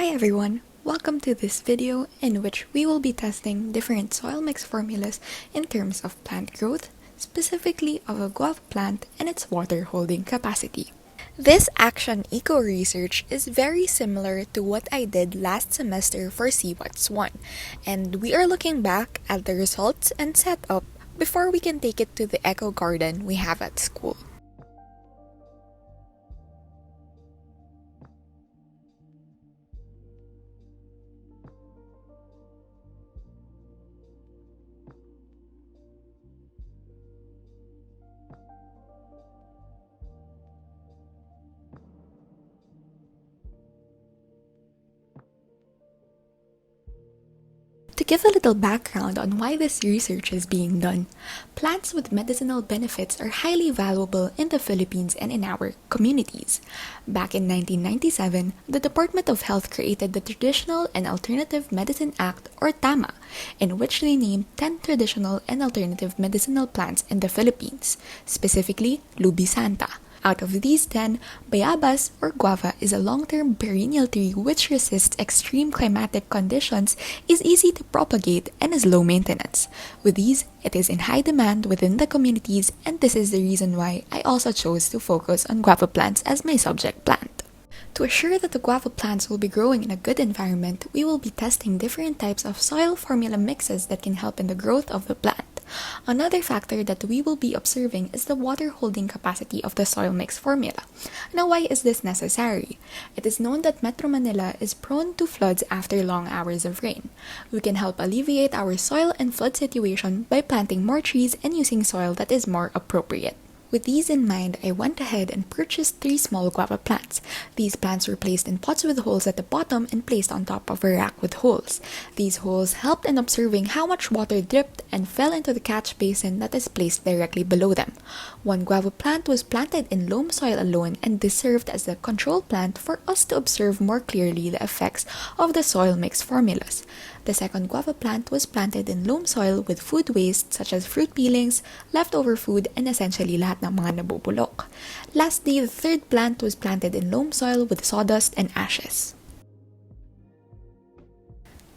Hi everyone! Welcome to this video in which we will be testing different soil mix formulas in terms of plant growth, specifically of a guava plant and its water holding capacity. This Action Eco research is very similar to what I did last semester for CWATS 1, and we are looking back at the results and setup before we can take it to the eco garden we have at school. To give a little background on why this research is being done, plants with medicinal benefits are highly valuable in the Philippines and in our communities. Back in 1997, the Department of Health created the Traditional and Alternative Medicine Act, or TAMA, in which they named 10 traditional and alternative medicinal plants in the Philippines, specifically Lubi Santa. Out of these 10, bayabas or guava is a long-term perennial tree which resists extreme climatic conditions, is easy to propagate, and is low maintenance. With these, it is in high demand within the communities, and this is the reason why I also chose to focus on guava plants as my subject plant. To assure that the guava plants will be growing in a good environment, we will be testing different types of soil formula mixes that can help in the growth of the plant. Another factor that we will be observing is the water holding capacity of the soil mix formula. Now, why is this necessary? It is known that Metro Manila is prone to floods after long hours of rain. We can help alleviate our soil and flood situation by planting more trees and using soil that is more appropriate. With these in mind, I went ahead and purchased 3 small guava plants. These plants were placed in pots with holes at the bottom and placed on top of a rack with holes. These holes helped in observing how much water dripped and fell into the catch basin that is placed directly below them. One guava plant was planted in loam soil alone, and this served as the control plant for us to observe more clearly the effects of the soil mix formulas. The second guava plant was planted in loam soil with food waste such as fruit peelings, leftover food, and essentially lahat ng mga nabubulok. Lastly, the third plant was planted in loam soil with sawdust and ashes.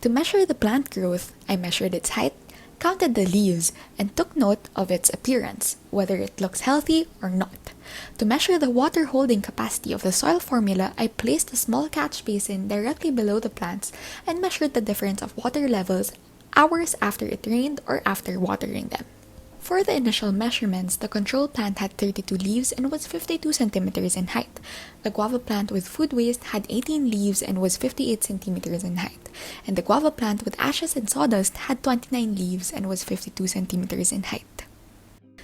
To measure the plant growth, I measured its height, counted the leaves, and took note of its appearance, whether it looks healthy or not. To measure the water holding capacity of the soil formula, I placed a small catch basin directly below the plants and measured the difference of water levels hours after it rained or after watering them. For the initial measurements, the control plant had 32 leaves and was 52 centimeters in height. The guava plant with food waste had 18 leaves and was 58 centimeters in height. And the guava plant with ashes and sawdust had 29 leaves and was 52 centimeters in height.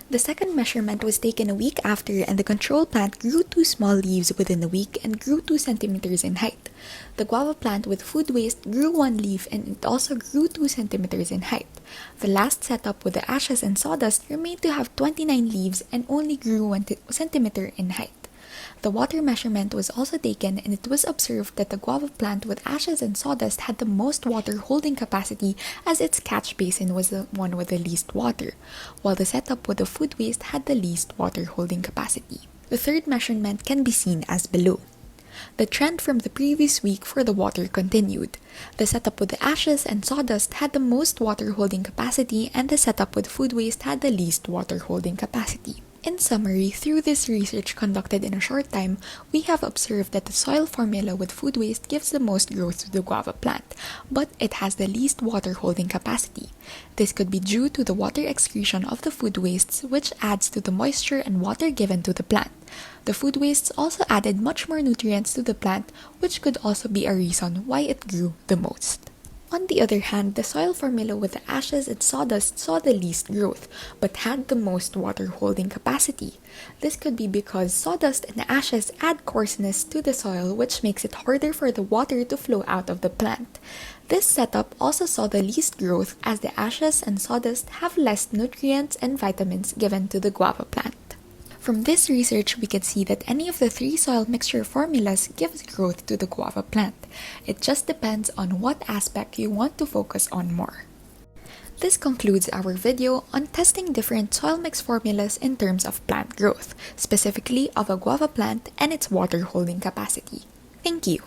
The second measurement was taken a week after, and the control plant grew 2 small leaves within a week and grew 2 centimeters in height. The guava plant with food waste grew 1 leaf and it also grew 2 centimeters in height. The last setup with the ashes and sawdust remained to have 29 leaves and only grew 1 centimeter in height. The water measurement was also taken, and it was observed that the guava plant with ashes and sawdust had the most water holding capacity, as its catch basin was the one with the least water, while the setup with the food waste had the least water holding capacity. The third measurement can be seen as below. The trend from the previous week for the water continued. The setup with the ashes and sawdust had the most water holding capacity, and the setup with food waste had the least water holding capacity. In summary, through this research conducted in a short time, we have observed that the soil formula with food waste gives the most growth to the guava plant, but it has the least water holding capacity. This could be due to the water excretion of the food wastes, which adds to the moisture and water given to the plant. The food wastes also added much more nutrients to the plant, which could also be a reason why it grew the most. On the other hand, the soil formula with the ashes and sawdust saw the least growth, but had the most water holding capacity. This could be because sawdust and ashes add coarseness to the soil, which makes it harder for the water to flow out of the plant. This setup also saw the least growth, as the ashes and sawdust have less nutrients and vitamins given to the guava plant. From this research, we can see that any of the 3 soil mixture formulas gives growth to the guava plant. It just depends on what aspect you want to focus on more. This concludes our video on testing different soil mix formulas in terms of plant growth, specifically of a guava plant and its water holding capacity. Thank you!